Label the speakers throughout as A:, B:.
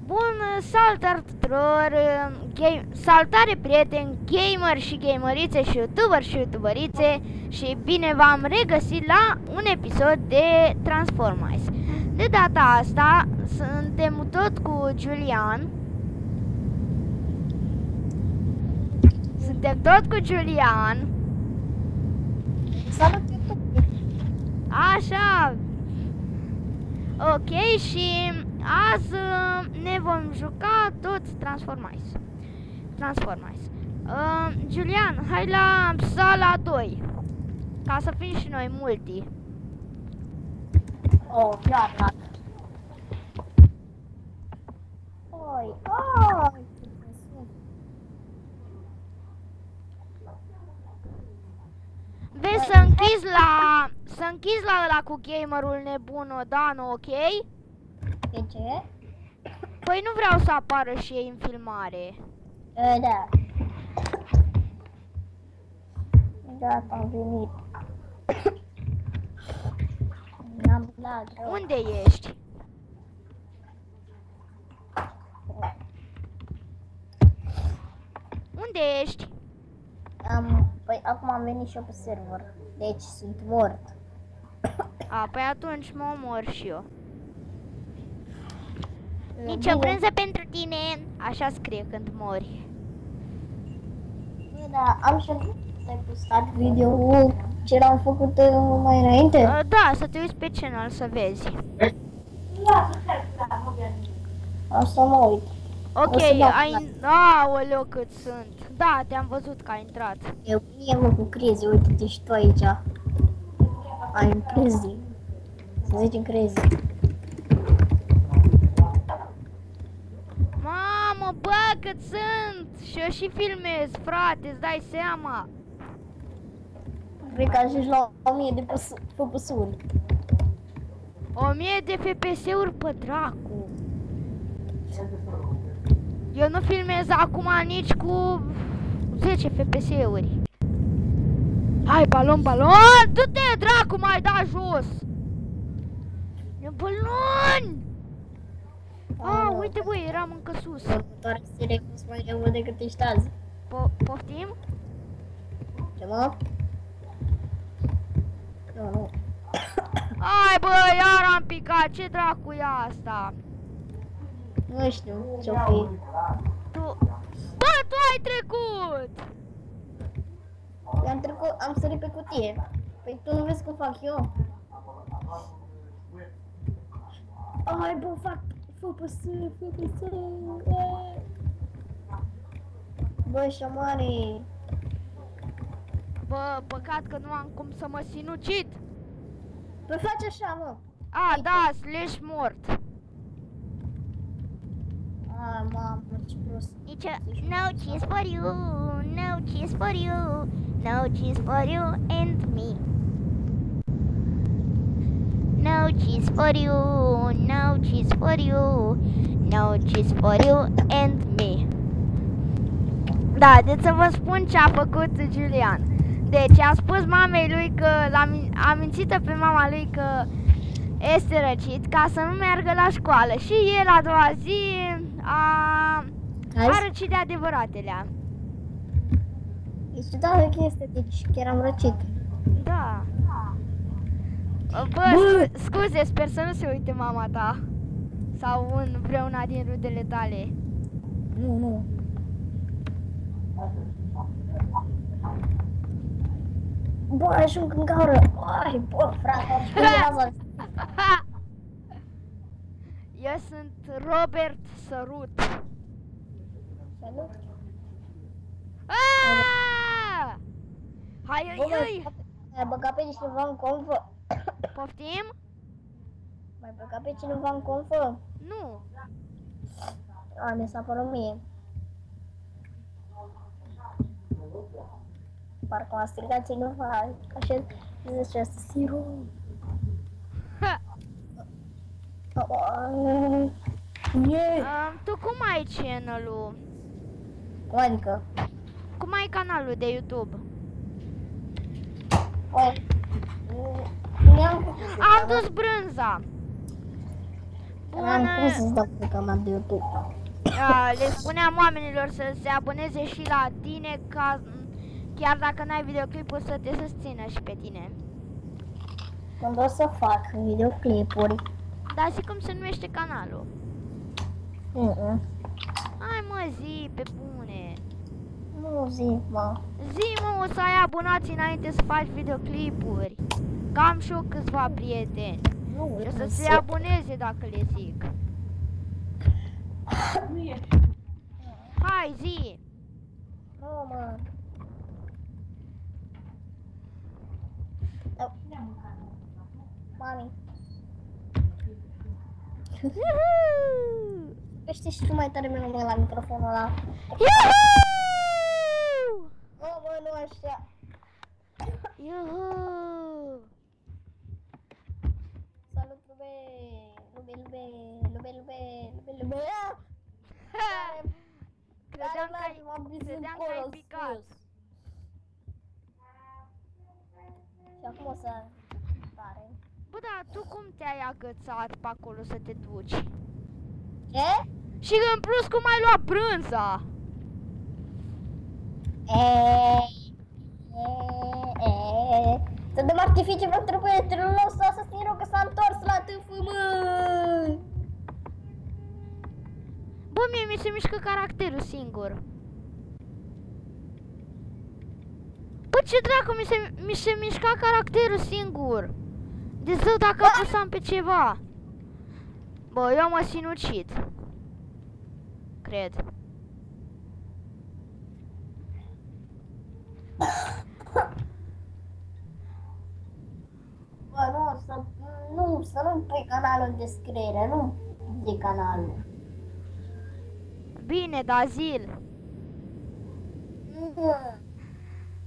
A: Bun, salutare tuturor, salutare prieteni, gamer și gamerițe și youtuber și youtuberițe și bine v-am regăsit la un episod de Transformice. De data asta suntem tot cu Julian.
B: Salut YouTube!
A: Așa. Ok, și azi ne vom juca tot Transformice. Julian, hai la sala 2. Ca să fim și noi multi.
B: Oh, chiar, da. Oi,
A: Vezi să închizi la ăla cu gamerul nebun Odano, ok?
B: De ce?
A: Păi nu vreau să apară și ei în filmare.
B: Da. Gata, am venit. N-am luat rău.
A: Unde ești? Unde ești?
B: Păi acum am venit și eu pe server. Deci sunt mort.
A: A, păi atunci mă omor și eu. Nici o
B: Bine.
A: brânză pentru tine. Așa scrie când mori.
B: Bă, da, am și să-ai postat video-ul ce l-am făcut mai înainte?
A: Da, să te uiți pe channel să vezi.
B: O să mă uit.
A: Ok,
B: O să dau
A: aoleu cât sunt. Da, te-am văzut că ai intrat.
B: Eu mă cu Crazy, uite-te și tu aici. I'm Crazy. Să zicem Crazy.
A: Mamă, bă, cât sunt! Și eu și filmez, frate, îți dai seama.
B: Cred că ajungi la 1000 de păpăsuri.
A: 1000 de FPS-uri pe dracu. Eu nu filmez acum nici cu 10 FPS-uri. Hai, balon! Du-te, dracu, mai da jos! E balon! Uite, băi, eram încă sus.
B: Următoarea serie cum mai greu decât ești azi.
A: Poftim?
B: Ce mă? Nu.
A: Hai, bă, iar am picat, ce dracu e asta?
B: Nu știu ce-o fi.
A: Bă, tu ai trecut!
B: Am sărit pe cutie. Păi tu nu vezi cum fac eu? Hai, bă, fac păpăsuri. Bă, șamane.
A: Bă, păcat că nu am cum să mă sinucid.
B: Păi faci așa, mă.
A: Da, slash mort.
B: Mamă, ce prost.
A: No cheese for you, no cheese for you, no cheese for you and me. No cheese for you, no cheese for you, no cheese for you and me. Da, deci să vă spun ce a făcut Julian. Deci a spus mamei lui că a mințit-o pe mama lui că este răcit ca să nu meargă la școală. Și el a doua zi a răcit de adevăratelea.
B: E ciudată chestia, deci chiar am răcit.
A: Da. Bă, scuze, sper să nu se uite mama ta. Sau vreuna din rudele tale.
B: Nu. Bă, ajung în gaură. Ai, bă, frate,
A: Eu sunt Robert Sărut.
B: Salut.
A: Hai.
B: Mai băga pe cineva în confă.
A: Poftim?
B: Mai băga pe cineva în confă.
A: Nu.
B: Ne s-a părut mie. Parcă m-a strigat cineva. Așa zice asta, Siru.
A: Tu cum ai channel-ul?
B: Cum adică?
A: Cum ai canalul de YouTube?
B: Am
A: dus brânza. spun...
B: Cum să-ți dau pe canal de YouTube?
A: Le spuneam oamenilor să se aboneze și la tine, ca chiar dacă n-ai videoclipul să te susțină și pe tine.
B: Când o să fac videoclipuri.
A: Dar zi cum se numește canalul. Hai mă, zi, pe bune.
B: Nu zic, mă.
A: Zi mă, o să ai abonați înainte să faci videoclipuri. Că am și eu câțiva prieteni.
B: Nu,
A: Și o să se aboneze dacă le zic. Hai, zi!
B: Nu, mă. Mami. Știi și tu mai tare mă la microfonul ăla. Oh, mă, nu așa. Salut, lube.
A: Credeam că ai picat.
B: Și acum o să pare.
A: Bă, dar tu cum te-ai agățat pe acolo să te duci?
B: Ce?
A: Și în plus cum ai luat brânza?
B: Să dăm artificii pentru prietenul nostru asasinul că s-a întors la TF, mă!
A: Bă, mie mi se mișcă caracterul singur. Bă, ce dracu, mi se mișca caracterul singur. De zău dacă apăsam pe ceva. Bă, eu mă sinucid. Cred.
B: Bă, să nu pui canalul în descriere, nu de canalul.
A: Bine, dar zil.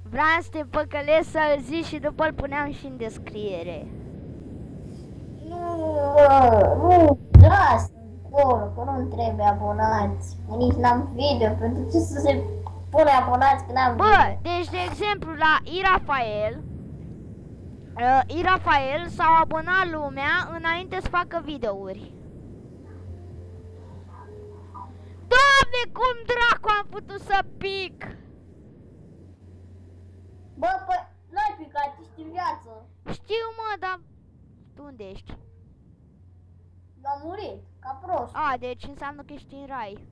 A: Vreau să te păcălesc să-l zici și după îl puneam și în descriere.
B: Nu, lasă acolo, că nu-mi trebuie abonați. Nici n-am video, pentru ce să se pune abonați când am
A: Bă,
B: video?
A: deci de exemplu la Irafael s-au abonat lumea înainte să facă videouri. Doamne, cum dracu am putut să pic?
B: Bă, păi, n-ai picat, ești în viață.
A: Știu mă, dar tu unde ești?
B: Am murit, ca prost.
A: A, deci înseamnă că ești în rai.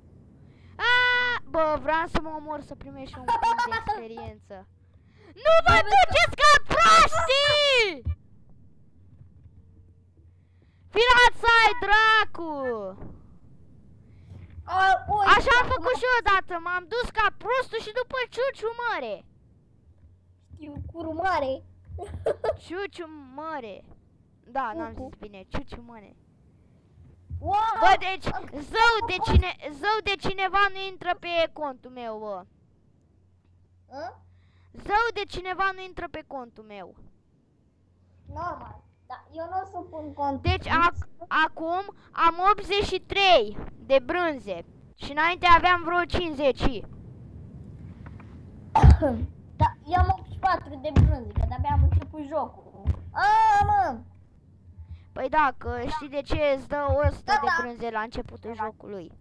A: Bă, vreau să mă omor să primești un punct de experiență. Nu vă duceți ca proștii! Filața ai dracu! Așa am făcut și eu odată, m-am dus ca prostul și după ciuciu mare.
B: Știu, curu mare.
A: Ciuciu mare. Da, n-am zis bine, ciuciu mare.
B: Wow!
A: Bă, deci, zău de cineva nu intră pe contul meu, bă. Zău de cineva nu intră pe contul meu.
B: Normal. Da, eu nu o să pun cont.
A: Deci, acum am 83 de brânze. Și înainte aveam vreo 50.
B: Da, eu am 84 de brânze, că de-abia am început jocul. Mă!
A: Păi da, că știi de ce îți dă 100 de brânze la începutul jocului.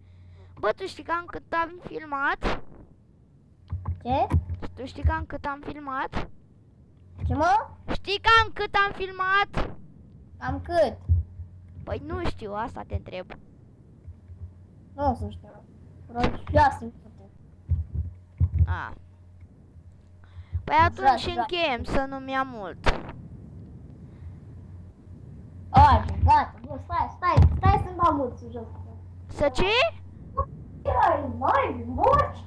A: Bă, tu știi cam cât am filmat?
B: Ce?
A: Tu știi cam cât am filmat?
B: Ce, mă?
A: Știi cam cât am filmat?
B: Cam cât?
A: Păi nu știu, asta te întreb.
B: Nu o să știu. Vreo 6 minute.
A: A. Păi atunci încheiem să nu-mi ia mult.
B: Hai, gata, bă, stai să-mi dau mult jos.
A: Să ce?
B: Mai morți?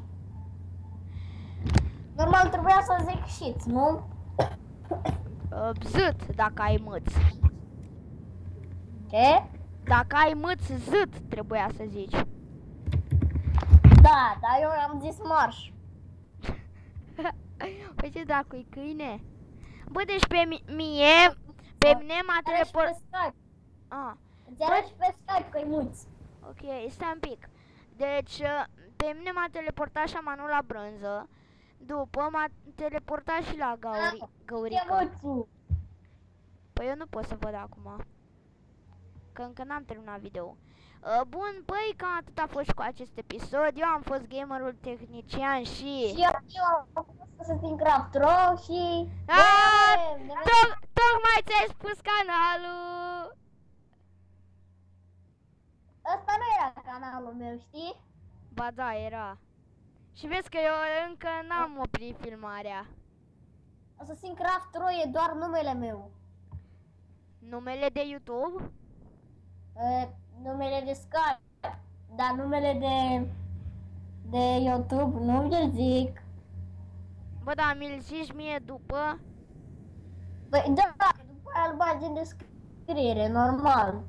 B: Normal trebuia să zic shit, nu?
A: Zât, dacă ai mâț.
B: Ce?
A: Dacă ai mâț, zât, trebuia să zici.
B: Da, dar eu am zis marș.
A: Păi ce dracu, e câine? Bă, deci pe mine m-a teleportat.
B: Îți arăți pe Skype că-i mulți.
A: Ok, stai un pic. Deci, pe mine m-a teleportat șamanul la brânză. După m-a teleportat și la Găurică. Păi eu nu pot să văd acum. Că încă n-am terminat video. Bun, băi, cam atât a fost cu acest episod. Eu am fost gamerul tehnician și...
B: Și eu am fost Assassin's Craft Ro și...
A: Tocmai ți-ai spus canalul!
B: Ăsta nu era canalul meu, știi?
A: Ba da, era. Și vezi că eu încă n-am oprit filmarea.
B: Assassin's Craft Ro e doar numele meu.
A: Numele de YouTube?
B: Numele de Skype, dar numele de YouTube nu vi-l zic.
A: Bă, da, mi-l zici mie după?
B: Băi, da, după aia îl bagi în descriere, normal.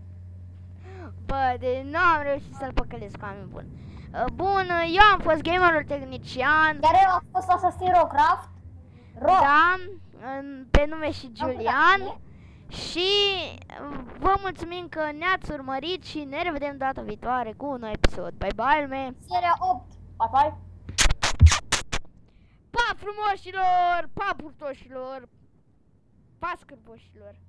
A: Bă, nu am reușit să-l păcălesc, oameni buni. Bun, eu am fost gamerul tehnician.
B: Iar eu am fost Assassin Rocraft.
A: Da, pe nume și Julian. Și vă mulțumim că ne-ați urmărit și ne revedem data viitoare cu un nou episod. Bye bye, lume!
B: Seria 8. Bye bye!
A: Pa frumoșilor! Pa burtoșilor! Pa scârboșilor!